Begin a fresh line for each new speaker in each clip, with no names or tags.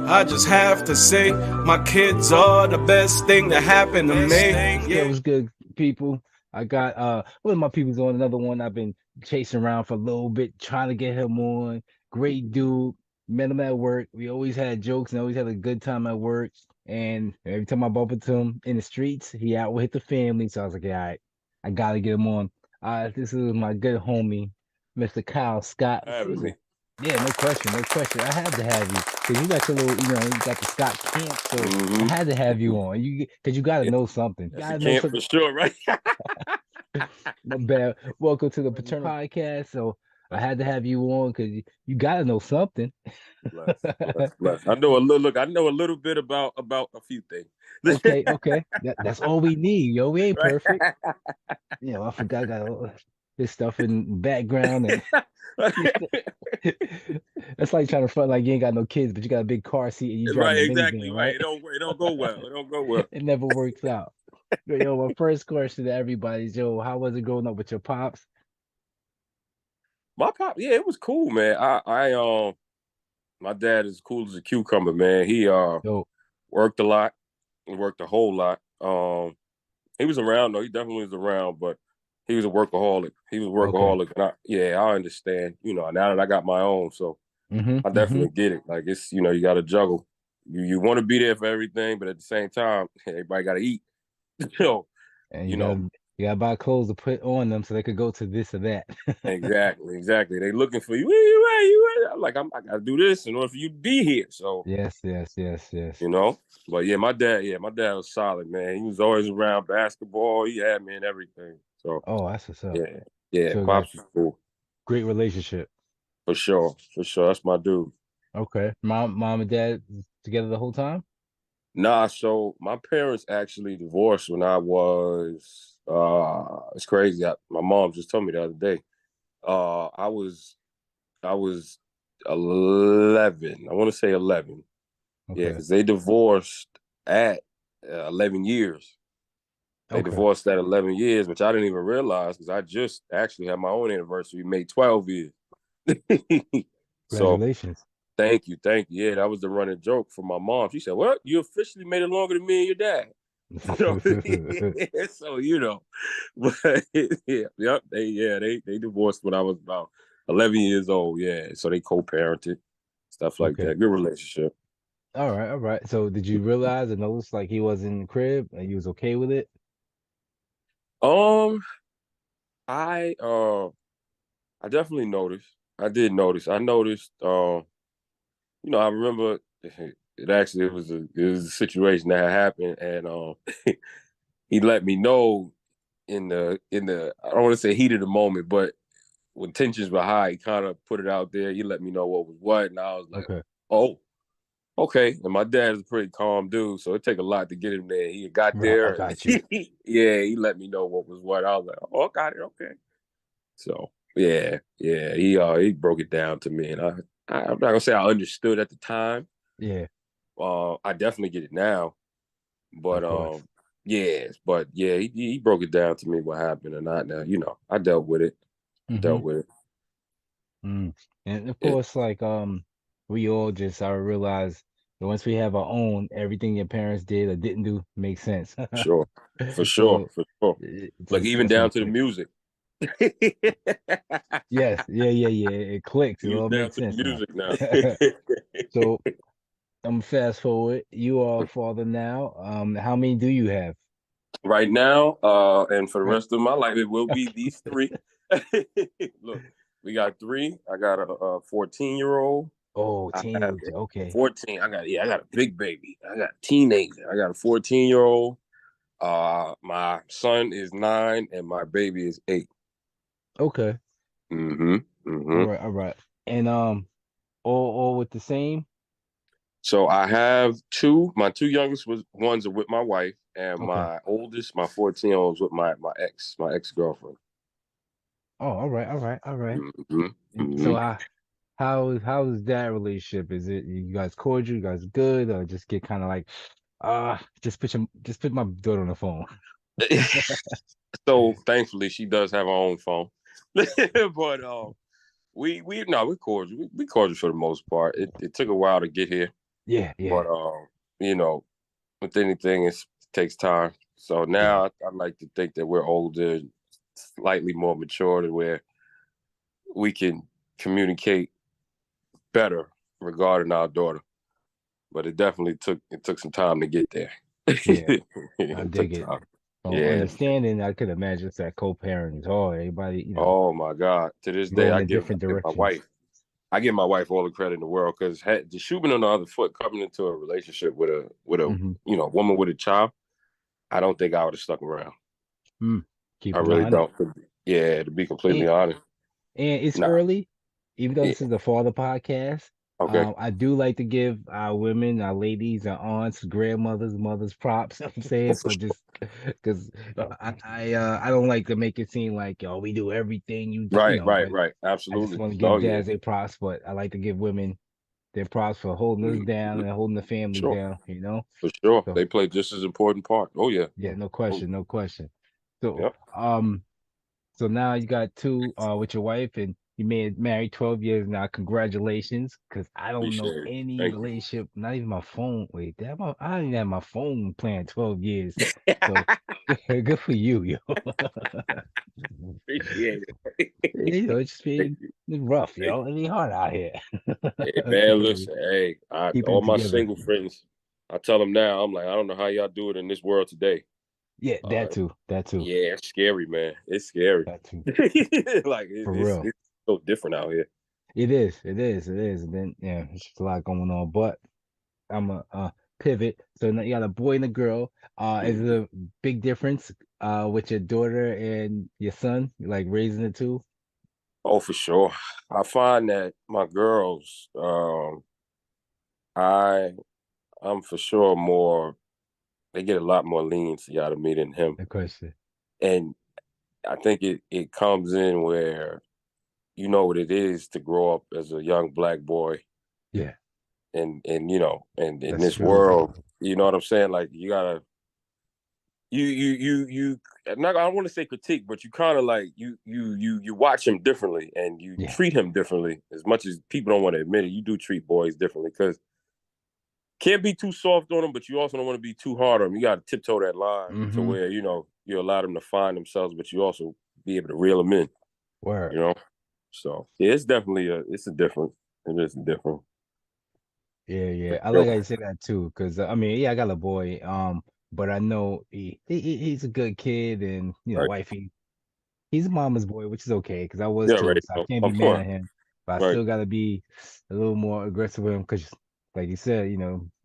I just have to say, my kids are the best thing that happened to me.
Yeah, it was good, people. I got one of my people's on another one. I've been chasing around for a little bit, trying to get him on. Great dude. Met him at work. We always had jokes and always had a good time at work. And every time I bump into him in the streets, he out with the family. So I was like, yeah, all right, I gotta get him on. This is my good homie, Mr. Kyle Scott.
Having me.
Yeah, no question, no question. I had to have you because you got your little, you got the Scott camp, so I had to have you on. Because you got to
Yeah,
know something. You
that's
got
a
to know
camp for
something.
sure, right?
My bad. Welcome to the Paternal podcast. So I had to have you on because you got to know something.
Bless, bless, bless. I know a little. Look, I know a little bit about a few things.
Okay, okay. That's all we need, yo. We ain't
Right.
perfect. I forgot I got all this stuff in background and that's like trying to front like you ain't got no kids, but you got a big car seat and you driving
Right,
a
exactly.
minivan,
Right.
right?
It don't go well. It don't go well.
It never works out. Yo, my first question to everybody is, yo, how was it growing up with your pops?
My pop, yeah, it was cool, man. My dad is cool as a cucumber, man. He
Yo,
worked a lot. He worked a whole lot. He was around though. He definitely was around, but he was a workaholic. He was a
okay.
workaholic. And I understand. Now that I got my own, so
Mm-hmm.
I
Mm-hmm.
definitely get it. Like it's, you got to juggle. You want to be there for everything, but at the same time, everybody got to eat. So,
And
you know,
you gotta buy clothes to put on them so they could go to this or that.
exactly, exactly. They looking for you. Where you at? You at? I'm like, I got to do this in order for you to be here. So,
Yes, yes, yes, yes.
you know. But my dad was solid, man. He was always around basketball. He had me in everything. So,
Oh, that's what's up.
yeah, yeah,
So like
pops was cool
great relationship.
for sure, for sure. That's my dude.
Okay. Mom and dad together the whole time?
Nah, so my parents actually divorced when I was it's crazy. My mom just told me the other day. I was 11. I want to say 11. Yeah,
Okay.
because they divorced at 11 years. They
Okay.
divorced at 11 years, which I didn't even realize because I just actually had my own anniversary, made 12 years. So
Congratulations.
thank you, thank you. Yeah, that was the running joke for my mom. She said, "What? You officially made it longer than me and your dad." So, so but they divorced when I was about 11 years old. Yeah, so they co-parented, stuff like
Okay.
that. Good relationship.
All right, all right. So did you realize and notice like he was in the crib and you was okay with it?
Um, I definitely noticed. I did notice. I noticed. I remember it was a situation that had happened, and he let me know in the I don't want to say heat of the moment, but when tensions were high, he kind of put it out there. He let me know what was what, and I was like,
Okay.
"Oh, okay." And my dad is a pretty calm dude, so it take a lot to get him there. He got
Right, I
there, and
got you.
yeah, he let me know what was what. I was like, "Oh, I got it, okay." So yeah, he broke it down to me, and I'm not gonna say I understood at the time.
Yeah,
I definitely get it now, but
of course.
yeah, he broke it down to me what happened and not now. I dealt with it. I
Mm-hmm.
dealt with it.
Mm. And of
Yeah,
course, like we all just I realize that once we have our own, everything your parents did or didn't do makes sense.
sure, for sure,
So
for sure.
it's
Like
just
even
that's when
down
it
to the
clicks.
music.
Yes, yeah, yeah, yeah. It clicks. It
Even
all
down
makes
to the
sense now.
music now.
So I'm fast forward. You are a father now. How many do you have?
Right now, and for the rest of my life, it will be these three. Look, we got three. I got a 14-year-old.
Oh,
I have
teenager.
a
Okay.
14. I got a big baby. I got a teenager. I got a 14-year-old. My son is 9 and my baby is 8.
Okay.
Mm-hmm.
All
Mm-hmm.
right. All right. And all with the same.
So I have two. My two youngest ones are with my wife, and
Okay.
my oldest, my 14-year-old, is with my ex girlfriend.
Oh, all right. All right. All right.
Mm-hmm.
And
Mm-hmm.
so how is that relationship? Is it you guys cordial? You guys good, or just get kind of like just put my daughter on the phone.
So thankfully, she does have her own phone, but we no, we're cordial. We cordial for the most part. It took a while to get here.
Yeah,
But
yeah,
you know, with anything, it takes time. So
yeah,
now I like to think that we're older, slightly more mature, to where we can communicate better regarding our daughter. But it took some time to get there.
yeah. I
It took
dig it.
time.
From
Yeah.
understanding, I could imagine it's that co-parent is hard. Everybody,
Oh my God. To this day,
going
I
in
give,
different
my
directions.
wife. I give my wife all the credit in the world because the shooting on the other foot, coming into a relationship with a
Hmm.
woman with a child, I don't think I would have stuck around.
Mm.
I
Keeping it
really
100.
don't. Yeah, to be completely
And,
honest.
and it's
Nah.
early, even though
Yeah.
this is the father podcast.
Okay.
I do like to give our women, our ladies, our aunts, grandmothers, mothers props. I'm saying
For
for
sure.
just because I don't like to make it seem like we do everything
Right. Right.
but
Right.
I just
Absolutely.
want to
Oh
give
yeah.
dads their props. But I like to give women their props for holding us down
Mhm.
and holding the family
Sure.
down.
For sure.
So
They play just as important part. Oh yeah.
yeah, no
Oh,
question, no question. So
yep.
so now you got two with your wife and you made married 12 years now. Congratulations. Cause I don't know
Appreciate it.
any
Thank
relationship, not even my phone. Wait, I didn't have my phone plan 12 years.
you.
So good for you, yo.
Appreciate it.
It's just
Thank
been
you.
rough,
Thank
yo. It be hard out here.
you. Hey, man,
Keeping
listen. Hey,
keeping
all
it
my
together.
single friends, I tell them now. I'm like, I don't know how y'all do it in this world today.
Yeah,
Uh,
that too,
yeah, it's scary, man. It's scary.
that too.
Like
For
it's
real.
it's so different out here.
It is, it is, it is. And then yeah, there's just a lot going on. But I'm a pivot. So now you got a boy and a girl. Is
Mhm.
it a big difference with your daughter and your son, like raising the two?
Oh, for sure. I find that my girls, I I'm for sure more. They get a lot more leniency out of me than him,
The question.
and I think it comes in where you know what it is to grow up as a young black boy,
Yeah,
and and in
that's
this
true.
world, you know what I'm saying. Like you gotta you. Not, I don't want to say critique, but you kind of like you watch him differently and you
Yeah.
treat him differently. As much as people don't want to admit it, you do treat boys differently because can't be too soft on them, but you also don't want to be too hard on them. You got to tiptoe that line to
Mm-hmm.
where you allow them to find themselves, but you also be able to reel them in.
Word.
You know, so yeah, it's a difference. It is different
Yeah,
for
yeah. I like
sure.
how you say that too, because I mean, yeah, I got a boy. But I know he's a good kid, and
Right?
wifey. He's a mama's boy, which is okay because I was
Yeah,
too,
right.
so I can't be
Of
mad
course.
at him. But I
Right.
still gotta be a little more aggressive with him because, like you said,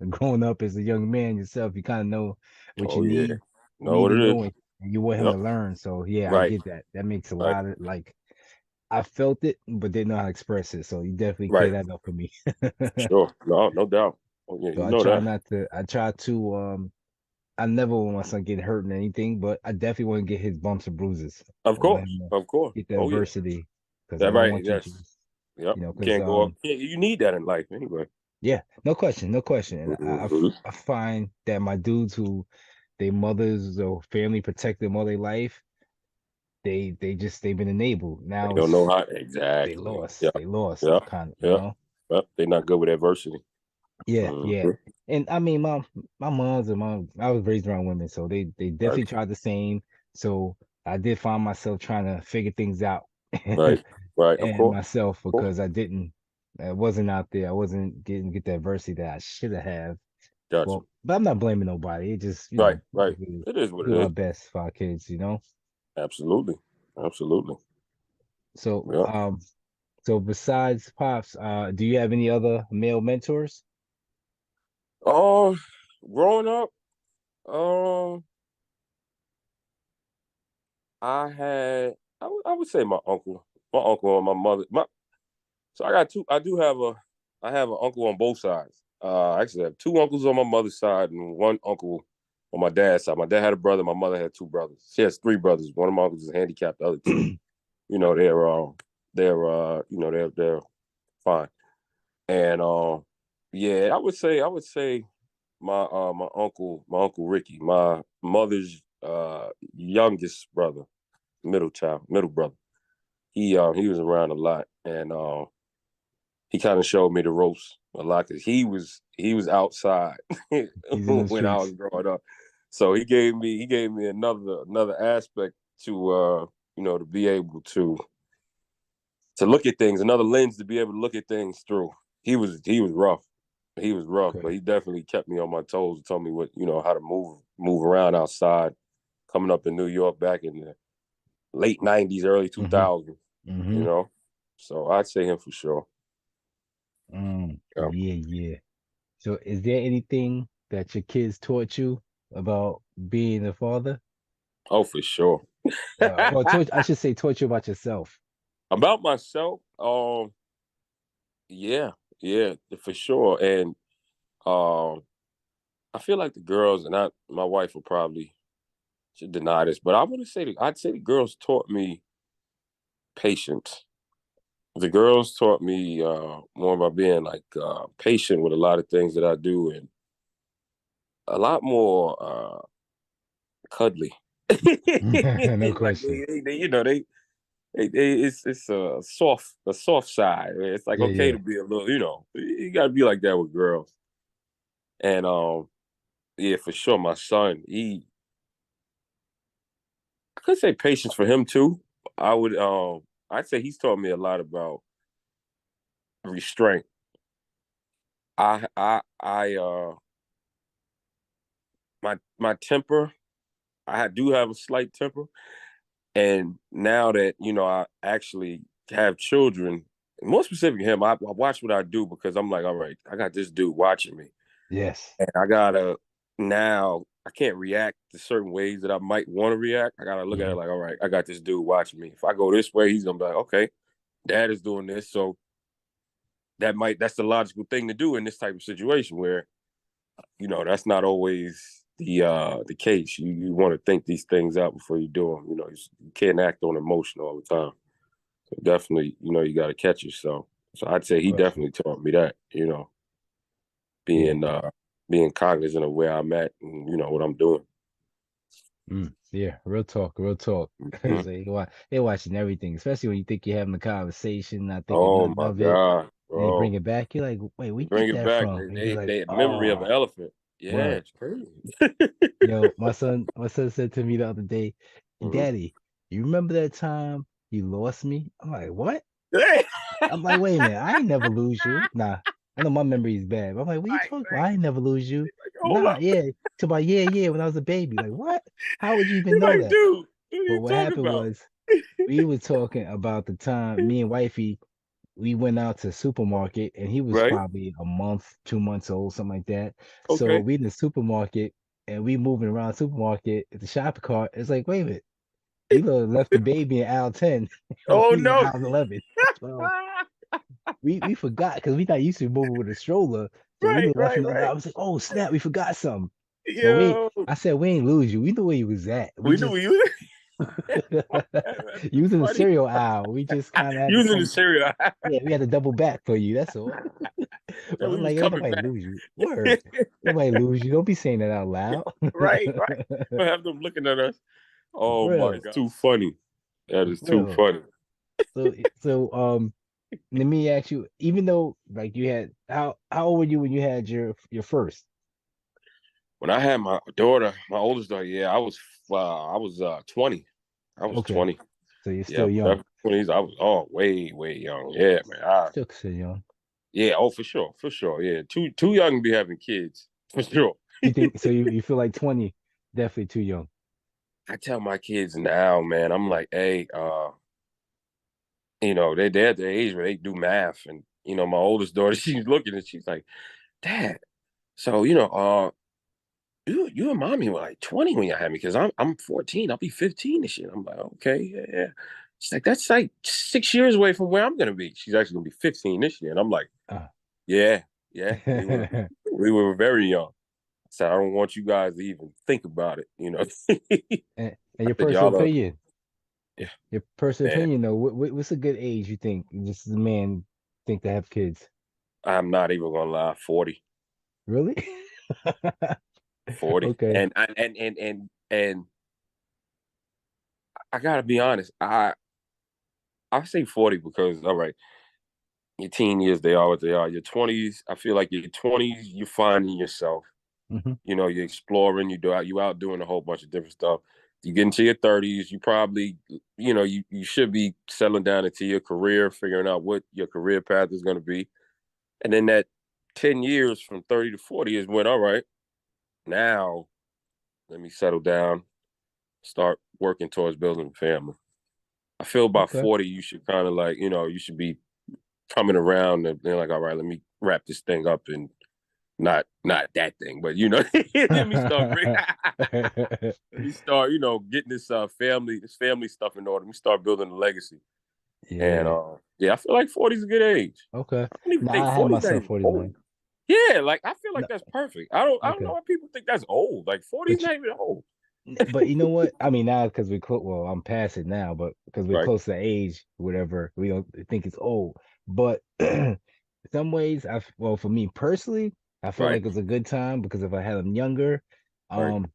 growing up as a young man yourself, you kind of know what
Oh yeah.
you
Know
need
what
to
it
know,
is.
and you want him
Yep.
to learn. So yeah, I
Right.
get that. That makes a
Right.
lot of like I felt it, but didn't know how to express it. So you definitely clear
Right.
that up for me.
Sure. No, no doubt. Oh yeah,
So
you know that.
I try to I never want my son get hurt in anything, but I definitely want to get his bumps and bruises. I
Of
want to let
course.
him
Of course.
get the
Oh yeah.
adversity because I
That
don't
right.
want you to
Yes.
just,
Yep.
because
Can't go up. You need that in life anyway.
yeah, no question, no question. And
Mhm.
I find that my dudes who their mothers or family protect them all their life, they've been enabled.
They
Now
don't know
it's
how exactly. Yeah.
they lost
Yeah.
kind of,
Yeah. But they're not good with adversity.
Yeah,
Hmm.
yeah. And I mean, my mom's and mom, I was raised around women, so they
Right.
definitely tried the same. So I did find myself trying to figure things out
Right. Right. Of
and
course.
myself
Of course.
because I wasn't out there. I wasn't getting get the adversity that I should have.
Gotcha.
Well, but I'm not blaming nobody. It just,
Right. Right. It is what it
do our
is.
best for our kids.
Absolutely. Absolutely.
So
Yeah.
so besides Pops, do you have any other male mentors?
Um, growing up, um, I would say my uncle and my mother. So I got two. I have an uncle on both sides. I actually have two uncles on my mother's side and one uncle on my dad's side. My dad had a brother. My mother had two brothers. She has three brothers. One of my uncles is handicapped. The other two, they're fine. And yeah, I would say my uncle Ricky, my mother's youngest brother, middle brother. He was around a lot, and he kind of showed me the ropes a lot because he was outside
He's in the
when I was
streets.
growing up. So he gave me another aspect to to be able to look at things, another lens to be able to look at things through. He was rough. He was rough, but
Okay.
he definitely kept me on my toes and told me what how to move around outside. Coming up in New York back in the late '90s, early
Mm-hmm.
2000s, you
Mm-hmm.
know. So I'd say him for sure. Yeah.
Yeah, yeah. So is there anything that your kids taught you about being a father?
Oh, for sure.
Or I should say taught you about yourself.
About myself, yeah, yeah, for sure. And um, I feel like the girls and my wife will probably should deny this, but I'd say the girls taught me patience. The girls taught me more about being like patient with a lot of things that I do, and a lot more cuddly.
No
Like
question.
it's a soft side. It's like
Yeah,
okay
yeah.
to be a little, you got to be like that with girls. And yeah, for sure, my son, I could say patience for him too. I would I'd say he's taught me a lot about restraint. I my temper, I do have a slight temper. And now that, I actually have children, more specific him, I watch what I do because I'm like, all right, I got this dude watching me.
Yes.
And I gotta now I can't react to certain ways that I might want to react. I gotta look at it
Hmm.
like, all right, I got this dude watching me. If I go this way, he's gonna be like, okay, dad is doing this. So that's the logical thing to do in this type of situation where, that's not always the case. You want to think these things out before you do them. You can't act on emotion all the time. So definitely, you got to catch yourself. So I'd say he
Awesome.
definitely taught me that.
Yeah.
Being cognizant of where I'm at and what I'm doing.
Yeah. Real talk. Real talk. So
Mhm.
they're watching everything, especially when you think you're having a conversation, not thinking
Oh
nothing
my
of it.
God,
And you bring
bro!
it back. You're like, wait, where you
Bring
get
it
that
back.
from? And you're like,
They memory of
oh,
an elephant. Yeah,
word.
it's crazy.
Yo, my son said to me the other day,
Mhm.
Daddy, you remember that time you lost me? I'm like, what?
right,
I'm like, wait a minute, I ain't never lose you. Nah, I know my memory is bad. But I'm like, what you talking about?
right.
I ain't never lose you.
Hold
Nah,
up.
yeah. To about yeah, when I was a baby. Like, what? How would you even
You're
know
like,
that?
dude, what are
But
you
what
talking
happened
about?
was we were talking about the time me and wifey, we went out to the supermarket and he was
Right?
probably a month, 2 months old, something like that. So
Okay.
we in the supermarket and we moving around the supermarket at the shopping cart. It's like, wait a minute, we left the baby in aisle 10 and
Oh
we in
no.
aisle 11 or 12. We forgot because we not used to moving with a stroller. So we left in the other.
Right.
I was like, oh snap, we forgot something. So
Yo,
I said, we ain't lose you. We knew where you was at. We
we knew
just
you. That's
you
too
was in the
funny.
cereal aisle. We just kind of had to
Using the
come.
cereal.
Yeah, we had to double back for you. That's all.
That
But I'm
we was
like, ain't
coming
nobody
back.
lose you. Word. Nobody lose you. Don't be saying that out loud.
Right. We have them looking at us.
For
Oh my
real.
God. Too funny. That
For
is too
real.
funny.
So let me ask you, even though like you had how old were you when you had your first?
When I had my daughter, my oldest daughter, yeah, I was 20. I was
Okay.
20.
So you're
Yeah,
still young.
early 20s. I was way, way young. Yeah, man.
Still considered young.
Yeah, oh for sure. For sure. Yeah. Too young to be having kids. For sure.
You think so you feel like 20, definitely too young.
I tell my kids now, man, I'm like, hey, they're at the age where they do math. And, my oldest daughter, she's looking and she's like, Dad, so, you and mommy were like 20 when you had me because I'm 14. I'll be 15 this year. I'm like, okay, yeah, yeah. She's like, that's like 6 years away from where I'm gonna be. She's actually gonna be 15 this year. And I'm like,
Uh,
yeah, yeah,
and,
we were very young. So I don't want you guys to even think about it.
and
I
your
said,
personal
y'all are,
opinion,
yeah,
your personal
man,
opinion though, what's a good age you think this is a man think to have kids?
I'm not even gonna lie, 40.
Really?
40.
Okay.
And I gotta be honest, I say 40 because all right, Your teen years, they are what they are. Your 20s, I feel like your 20s, you're finding yourself.
Hmm.
You know, you're exploring, you out doing a whole bunch of different stuff. You get into your 30s, you probably, you should be settling down into your career, figuring out what your career path is going to be. And then that 10 years from 30 to 40 is when, all right, now let me settle down, start working towards building a family. I feel by
Okay.
40, you should kind of like, you should be coming around and they're like, all right, let me wrap this thing up and not that thing, but let me start let me start, getting this family stuff in order. Let me start building a legacy. And
Yeah.
yeah, I feel like 40 is a good age.
Okay.
I don't even think
Nah, I had
40 is that
myself
even
49.
old. Yeah, like I feel
No,
like that's perfect. I don't know
okay.
why people think that's old. Like 40 is
But
not even old.
but you know what? I mean, now because we're close. Well, I'm past it now, but because we're
Right,
close to age, whatever, we don't think it's old. But some ways, well, for me personally, I feel
right,
like it's a good time because if I had them younger,
right.
um,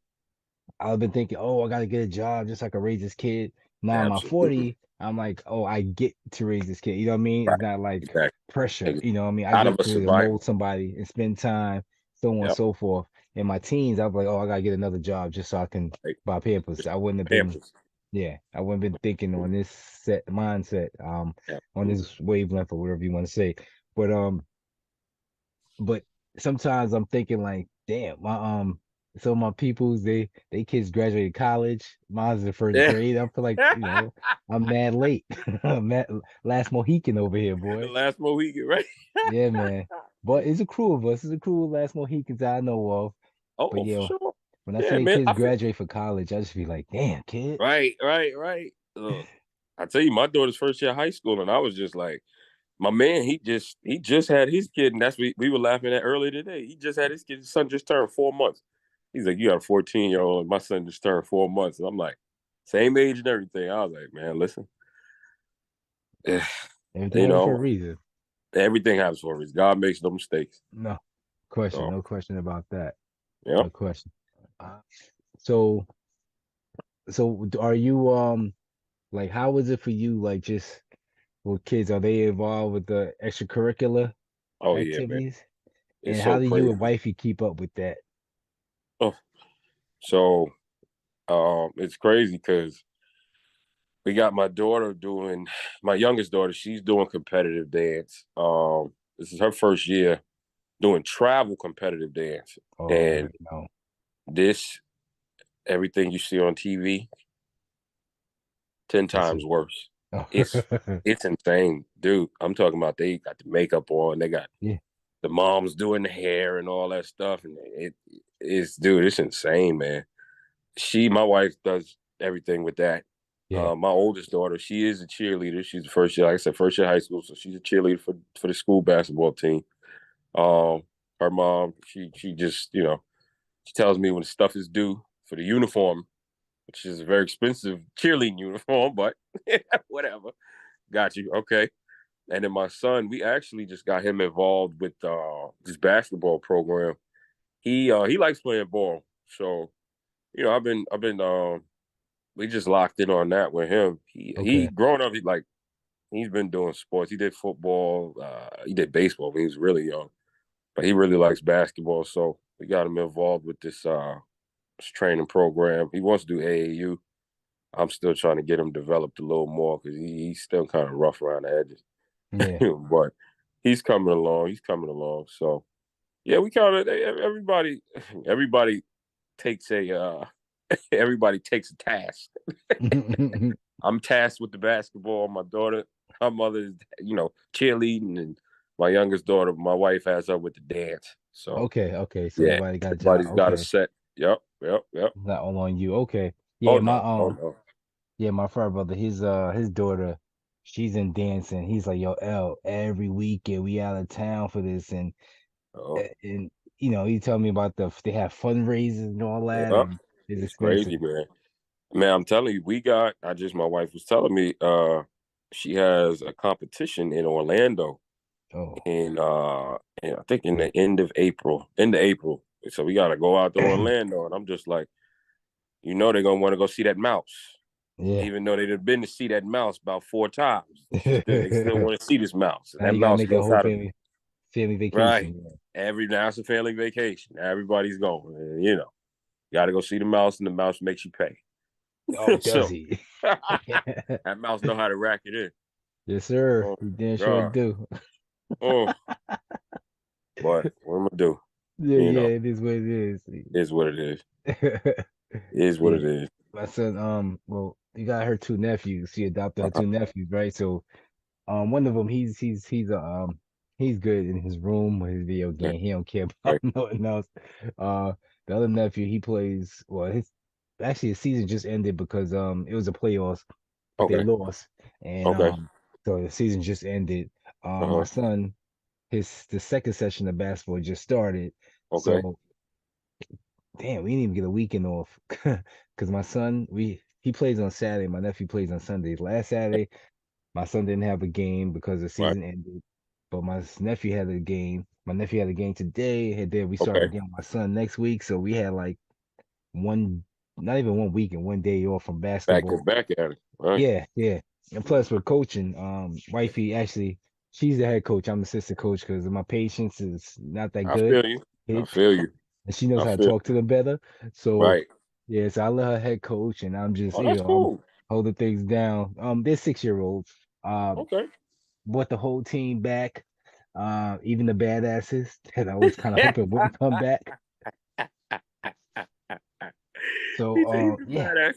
I've been thinking, oh, I gotta get a job just so I can raise this kid. Now I'm at
Absolutely.
40, I'm like, oh, I get to raise this kid. You know what I mean?
Right.
It's not like
Exactly.
pressure. You know what I mean? I
Out of
get
a
to mold
survival.
somebody and spend time, so on and
Yep.
so forth. In my teens, I was like, oh, I gotta get another job just so I can
Like,
buy Pampers.
just
I wouldn't have been,
pampers.
yeah, I wouldn't have been thinking on this set mindset, on
Absolutely.
this wavelength or whatever you want to say. But but sometimes I'm thinking like, damn, some of my peoples, they kids graduated college. Mine's in first
Yeah.
grade. I feel like, I'm mad late. I'm mad, last Mohican over here,
The
boy.
last Mohican, right?
Yeah, man. But it's a crew of us. It's a crew of last Mohicans I know of. But
Oh, for
yeah,
sure.
when I
Yeah,
say
man.
kids
I feel
graduate for college, I just be like, damn, kid.
right, right, right. Look, I tell you, my daughter's first year of high school, and I was just like, my man, he just had his kid, and that's what we were laughing at earlier today. He just had his kid. His son just turned 4 months. He's like, you got a 14-year-old, and my son just turned 4 months, and I'm like, same age and everything. I was like, man, listen,
Everything
you
happens for a
know,
reason.
everything happens for a reason. God makes no mistakes.
No question,
So,
no question about that.
yeah.
No question. Uh, so are you like how was it for you like just with kids? Are they involved with the extracurricular
Oh yeah, man.
activities?
It's
And how
so
do you and
crazy.
wifey keep up with that?
Oh, so it's crazy because we got my youngest daughter. She's doing competitive dance. This is her first year doing travel competitive dance,
Oh, I
and
already know.
this everything you see on TV, 10 times
Listen.
worse. It's it's insane, dude. I'm talking about they got the makeup on, they got
Yeah,
the moms doing the hair and all that stuff, and it's dude, it's insane, man. My wife does everything with that.
yeah.
My oldest daughter, she is a cheerleader. She's the first year, like I said, first year high school, so she's a cheerleader for the school basketball team. Um, Her mom, she just she tells me when the stuff is due for the uniform, which is a very expensive cheerleading uniform, but whatever. Got you. Okay. And then my son, we actually just got him involved with this basketball program. He likes playing ball. So, I've been we just locked in on that with him. He
Okay.
growing up, he's been doing sports. He did football, he did baseball when he was really young. But he really likes basketball, so we got him involved with this training program. He wants to do AAU. I'm still trying to get him developed a little more because he's still kind of rough around the edges.
Yeah.
But he's coming along. He's coming along. So yeah, we kind of everybody takes everybody takes a task. I'm tasked with the basketball. My daughter, her mother is cheerleading, and my youngest daughter, my wife, has her with the dance. So
Okay, okay. So
yeah,
everybody got a job.
everybody's got a
Okay.
set. Yep, yep, yep.
Not all on you. Okay.
Oh
Yeah,
no, oh no.
my frat brother, his daughter, she's in dancing. He's like, yo, L, every weekend we out of town for this
Oh,
and he told me about they have fundraisers and all that
yeah.
and it's
It's
expensive.
crazy, man. Man, I'm telling you, my wife was telling me, she has a competition in Orlando
Oh.
I think in the end of April. So we gotta go out to Orlando, and I'm just like, they're gonna want to go see that mouse.
Yeah.
Even though they'd have been to see that mouse about 4 times. They still want to see this mouse. And
Now
that
you gotta
mouse
make a
knows
whole
how to,
family
right.
vacation.
Now it's a family vacation. Everybody's going. And, you got to go see the mouse, and the mouse makes you pay.
Oh, does
So
he?
that mouse know how to rack it in.
Yes, sir.
Oh,
He damn sure
God.
do.
Oh, but what am I do?
Yeah,
You
yeah,
know,
it is what it is.
it is what it is. It is what
Yeah,
it is.
my son, well, you got her 2 nephews. She adopted her
Uh-huh.
2 nephews, right? So, one of them, he's good in his room with his video
Okay.
game. He don't care about
Okay.
nothing else. Uh, the other nephew, he plays. Well, his season just ended because it was the playoffs, but they
Okay.
lost, and
Okay.
so the season just ended. My
Uh-huh.
son, the second session of basketball just started,
Okay.
so damn, we didn't even get a weekend off because my son, he plays on Saturday. My nephew plays on Sundays. Last Saturday, my son didn't have a game because the
Right.
season ended, but my nephew had a game. My nephew had a game today, and then we started
Okay.
again with my son next week. So we had like one, not even 1 weekend, 1 day off from
Back to
basketball.
back at it. Right.
Yeah, yeah. And plus, we're coaching. Wifey actually, she's the head coach. I'm the assistant coach because my patience is not that
I
good.
feel you. I
It,
feel you.
and she knows
I
how to
feel
talk to them better. So
right.
yeah, so I let her head coach, and I'm just
Oh, that's
I'm
cool.
holding things down. They're 6-year-olds.
Okay.
Brought the whole team back, even the badasses that I was kind of hoping wouldn't come back. So
He's a
yeah,
badass.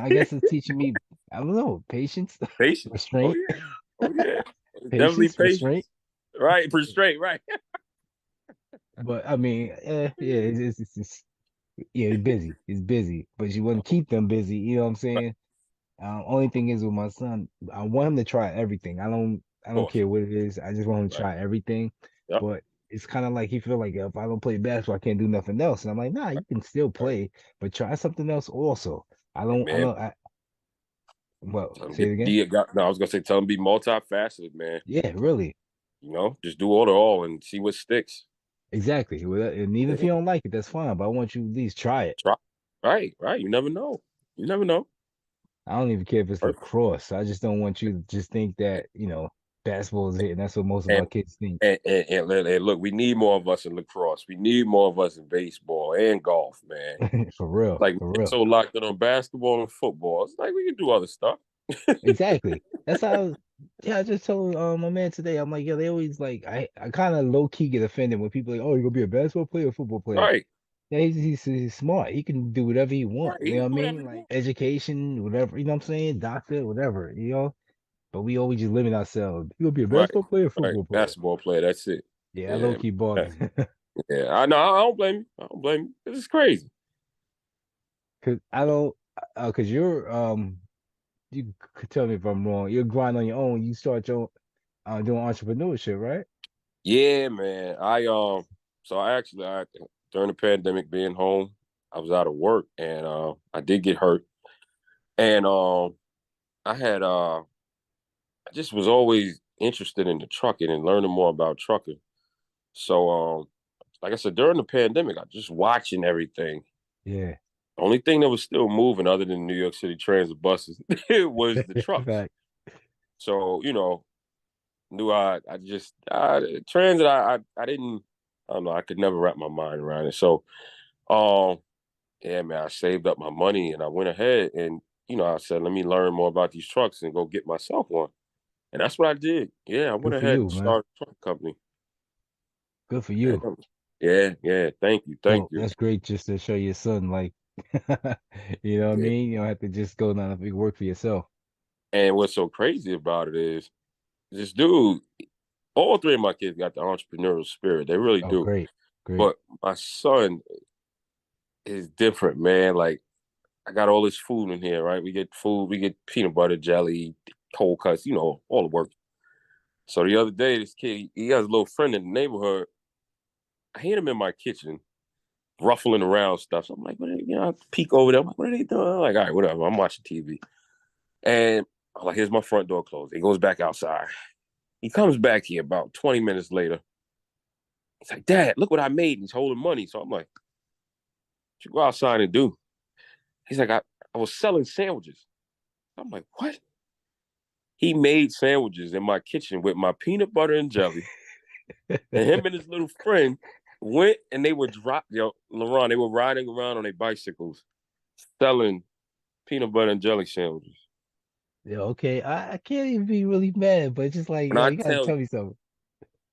I guess it's teaching me, I don't know, patience,
Patience. Oh
restraint,
yeah. Oh yeah. Definitely
patience, restraint.
patience. Right. For straight. Right.
But I mean, yeah, yeah, he's busy. He's busy, but you want to keep them busy. You know what I'm
Right.
saying? Only thing is with my son, I want him to try everything. I
Of
don't
course.
care what it is. I just want him to
Right.
try everything.
Yep.
But it's kind of like he feel like if I don't play basketball, I can't do nothing else. And I'm like, nah, you can still
Right.
play, but try something else also.
Hey man.
Well,
Tell him
say it again.
no, I was gonna say tell him be multifaceted, man.
Yeah, really,
Just do all and see what sticks.
exactly. And even if
Yeah.
you don't like it, that's fine. But I want you to at least try it.
Try. Right. Right. You never know. You never know.
I don't even care if it's
Perfect.
lacrosse. I just don't want you to just think that basketball is it, and that's what most of our
And
kids think.
and look, we need more of us in lacrosse. We need more of us in baseball and golf, man.
For real,
Like we
for
get
real.
so locked in on basketball and football. It's like we can do other stuff.
Exactly. That's how yeah, I just told my man today. I'm like, yeah, they always like I kind of low key get offended when people like, oh, you're gonna be a basketball player or football player.
Right.
Yeah, he's smart. He can do whatever he
Right.
want. You
He
know
can
what I
do whatever
mean?
he
Like
wants.
education, whatever, you know what I'm saying? Doctor, whatever. But we always just limit ourselves. You gonna be a
Right.
basketball player or
Right.
football player?
Basketball player. That's it.
Yeah, I low
Yeah.
key
Man.
bothered.
Yeah. I know. I don't blame you. I don't blame you. This is crazy.
Cause I don't cause you're you could tell me if I'm wrong. You're grinding on your own. You start your doing entrepreneurship, right?
Yeah, man. So I during the pandemic being home, I was out of work and I did get hurt. And I had I just was always interested in the trucking and learning more about trucking. So like I said, during the pandemic, I just watching everything.
Yeah.
The only thing that was still moving other than New York City transit buses was the trucks.
Fact.
So, knew I just transit I didn't I don't know, I could never wrap my mind around it. So um yeah, man, I saved up my money and I went ahead and I said, let me learn more about these trucks and go get myself one. And that's what I did. Yeah, I went
Good for
ahead
you,
and
man.
started a truck company.
Good for
Yeah,
you.
yeah. Thank
Well,
you.
that's great just to show your son, like, you know what I
Yeah.
mean? You don't have to just go down and big work for yourself.
And what's so crazy about it is this dude, all three of my kids got the entrepreneurial spirit. They really
Oh,
do.
great. Great.
But my son is different, man. Like I got all this food in here, right? We get food, we get peanut butter, jelly, cold cuts, all the work. So the other day, this kid, he has a little friend in the neighborhood. I hear him in my kitchen ruffling around stuff. So I'm like, I peek over there. I'm like, what are they doing? I'm like, all right, whatever. I'm watching TV. And I'm like, here's my front door closed. He goes back outside. He comes back here about 20 minutes later. He's like, Dad, look what I made. And he's holding money. So I'm like, what you go outside and do? He's like, I was selling sandwiches. I'm like, what? He made sandwiches in my kitchen with my peanut butter and jelly. And him and his little friend went and they were LeRon, they were riding around on their bicycles selling peanut butter and jelly sandwiches.
Yeah, okay. I can't even be really mad, but it's just like,
And
yo,
I
you gotta
tell
tell
you,
me something.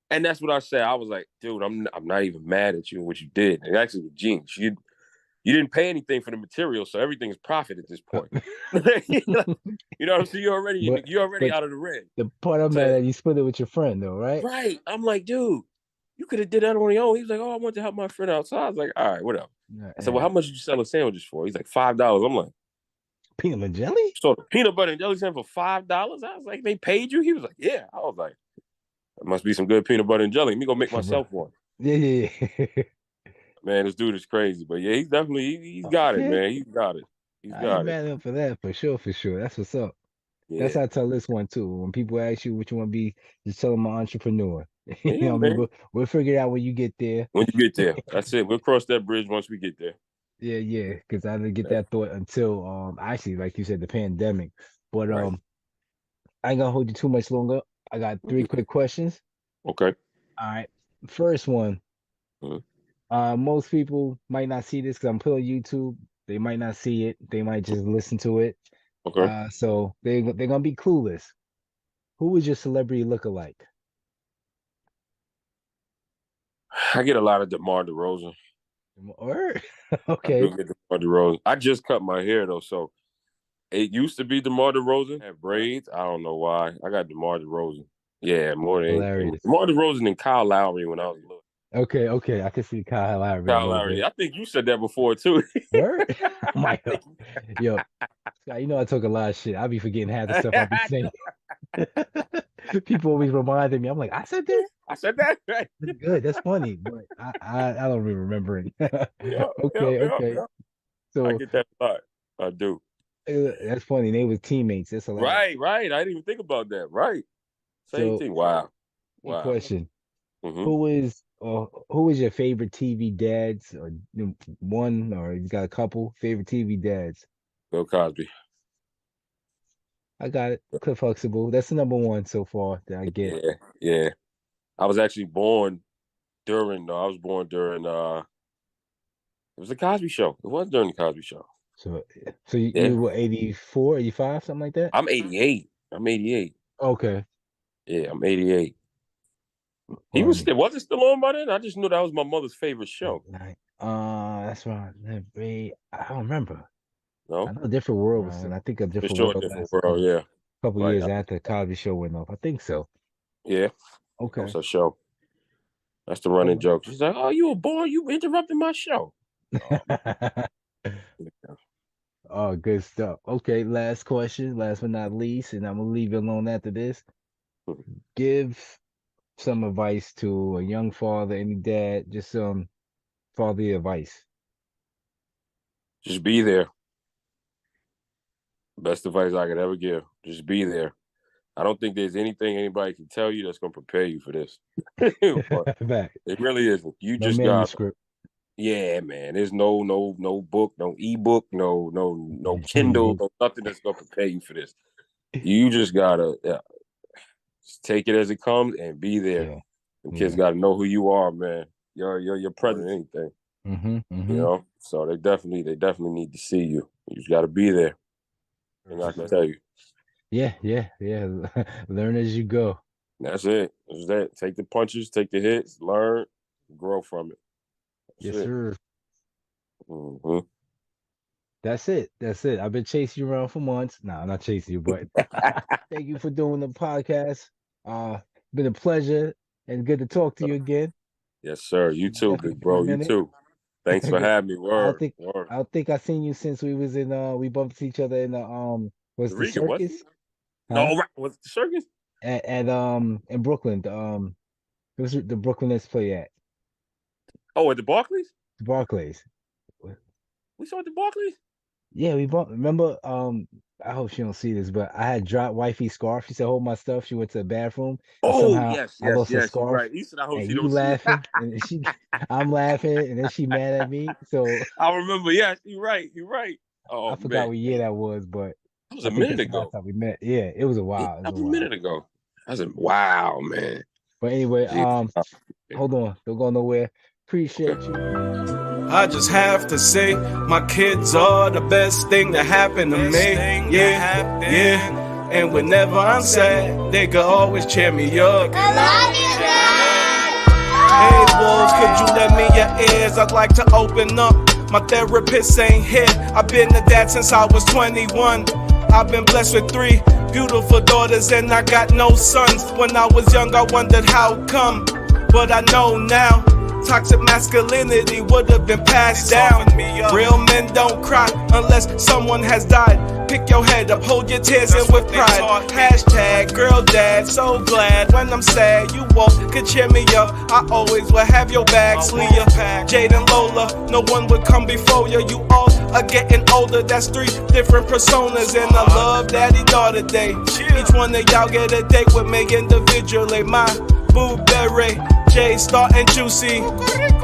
and that's what I said. I was like, dude, I'm not even mad at you and what you did. And actually, the genius. You didn't pay anything for the material, so everything is profit at this point. You know what I'm saying?
but
You're already
but
out of the red.
the part I'm mad
So,
at, you split it with your friend though, right?
right. I'm like, dude, you could have did that on your own. He was like, oh, I want to help my friend out. So I was like, all right, whatever. I said, well, how much did you sell the sandwiches for? He's like, $5. I'm like,
Peanut and jelly?
so the peanut butter and jelly sandwich for $5? I was like, they paid you? He was like, yeah. I was like, it must be some good peanut butter and jelly. Let me go make myself one.
Yeah.
Man, this dude is crazy. But yeah, he's definitely he's got it,
Okay.
man. He's got it. He's
I ain't
got it.
mad at him for that, for sure. That's what's up. That's
Yeah.
how I tell this one too. When people ask you what you want to be, just tell them an entrepreneur. You
Yeah,
know what I mean?
man.
We'll figure it out when you get there.
When you get there. That's it. We'll cross that bridge once we get there.
Yeah, because I didn't get that thought until actually, like you said, the pandemic. But
Right.
I ain't gonna hold you too much longer. I got 3 quick questions.
Okay.
All right. First one.
Mhm.
Most people might not see this because I'm putting on YouTube. They might not see it. They might just listen to it.
Okay.
So they're gonna be clueless. Who is your celebrity lookalike?
I get a lot of DeMar DeRozan.
Or
I do
okay,
get DeMar DeRozan. I just cut my hair though, so it used to be DeMar DeRozan. Had braids. I don't know why. I got DeMar DeRozan. Yeah, more than anything.
hilarious.
DeMar DeRozan and Kyle Lowry when I was little.
Okay, I can see Kyle Lowry a
Kyle
little
Lowry.
bit.
I think you said that before too.
Word? Oh my
I
God. Yo, Scott, you know I talk a lot of shit. I be forgetting half the stuff I be saying. People always reminding me. I'm like, I said that?
I said that right.
That's good. That's funny, but I don't really remember it.
Yeah,
Okay.
yeah. I
So
get that a lot. I do.
that's funny. They was teammates. That's hilarious.
Right. I didn't even think about that. Right. Same
So
thing. Wow.
good
Wow.
question.
Mm-hmm.
Who is your favorite TV dads or one or you got a couple favorite TV dads?
Bill Cosby.
I got it. Cliff Huxtable. That's the number one so far that I get.
Yeah. I was actually born I was born during it was the Cosby Show. It was during the Cosby Show.
So you
Yeah.
were 84, 85, something like that?
I'm 88. I'm 88.
Okay.
Yeah, I'm 88. He was
Funny.
still wasn't still on by then. I just knew that was my mother's favorite show.
That's right. I don't remember. I
No?
know Different World was, and I think a
For
Different
sure,
World
different
lasted
world, yeah.
a couple
Right.
years after Cosby Show went off. I think so.
Yeah. That
Okay.
was her show. That's the running joke. She's like, "Oh, you were born. You interrupted my show." Oh,
Oh, good stuff. Okay, last question, last but not least, and I'm gonna leave you alone after this. Give some advice to a young father, any dad, just some fatherly advice.
just be there. Best advice I could ever give. Just be there. I don't think there's anything anybody can tell you that's gonna prepare you for this. But
Back.
it really isn't. You
No
just got,
manuscript.
yeah, man. There's no book, no ebook, no Kindle, no nothing that's gonna prepare you for this. You just gotta just take it as it comes and be there.
Yeah.
Them kids gotta know who you are, man. You're present anything. You know? So they definitely need to see you. You just gotta be there. And I can tell you.
Yeah. Learn as you go.
That's it. That's that. Take the punches, take the hits, learn, grow from it.
Yes, sir.
Mm-hmm.
That's it. I've been chasing you around for months. No, I'm not chasing you, but thank you for doing the podcast. Been a pleasure and good to talk to you again.
Yes, sir. You too,
Definitely
big
been a
bro. You
minute.
too. Thanks for having me.
I don't
Word.
think
Word.
I don't think I seen you since we was in we bumped each other in the was
The
the
Regan, wasn't
circus?
it?
Huh?
No, right. Was it the circus?
At in Brooklyn. It was the Brooklyn Nets play at
Oh, at the Barclays?
the Barclays.
We saw it at the Barclays?
Yeah, we bumped. Remember, I hope she don't see this, but I had dropped wifey's scarf. She said, "Hold my stuff." She went to the bathroom, and
Oh,
somehow
yes.
I lost her
You're
scarf.
right. He said, I hope
And
she
you
don't see it.
laughing, and I'm laughing, and then she mad at me. So
I remember. Yes, you're right.
I
Oh,
forgot
man.
what year that was, but
That was
I
a
think
minute
that's the last
ago.
time we met. Yeah, it was a
Yeah,
while. It
that
was a
was a
while.
minute ago. I was wow, man.
But anyway,
Gee,
hold on, don't go nowhere. Appreciate
okay.
you.
I just have to say, my kids are the best thing that happened to me. Yeah, yeah. And whenever I'm sad, they can always cheer me up.
I love you, Dad.
Hey wolves, could you let me your ears? I'd like to open up. My therapist ain't here. I've been a dad since I was 21. I've been blessed with 3 beautiful daughters and I got no sons. When I was young, I wondered how come, but I know now. Toxic masculinity would have been passed down. Real men don't cry unless someone has died. Pick your head up, hold your tears in with pride. Hashtag girl dad, so glad when I'm sad you all could cheer me up. I always will have your backs, Leah, Jade and Lola. No one would come before you. You all are getting older. That's 3 different personas in a love daddy-daughter day. Each one of y'all get a date with me individually. My blueberry, Jay, Star, and Juicy.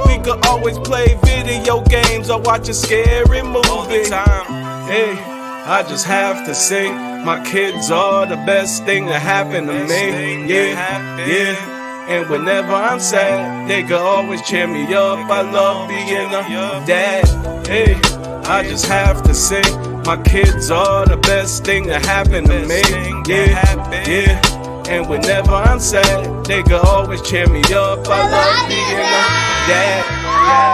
We could always play video games or watch a scary movie. Hey, I just have to say, my kids are the best thing that happened to me. Yeah, yeah. And whenever I'm sad, they can always cheer me up. I love being a dad. Hey, I just have to say, my kids are the best thing that happened to me. Yeah, yeah. And whenever I'm sad, they can always cheer me up. I love being a dad.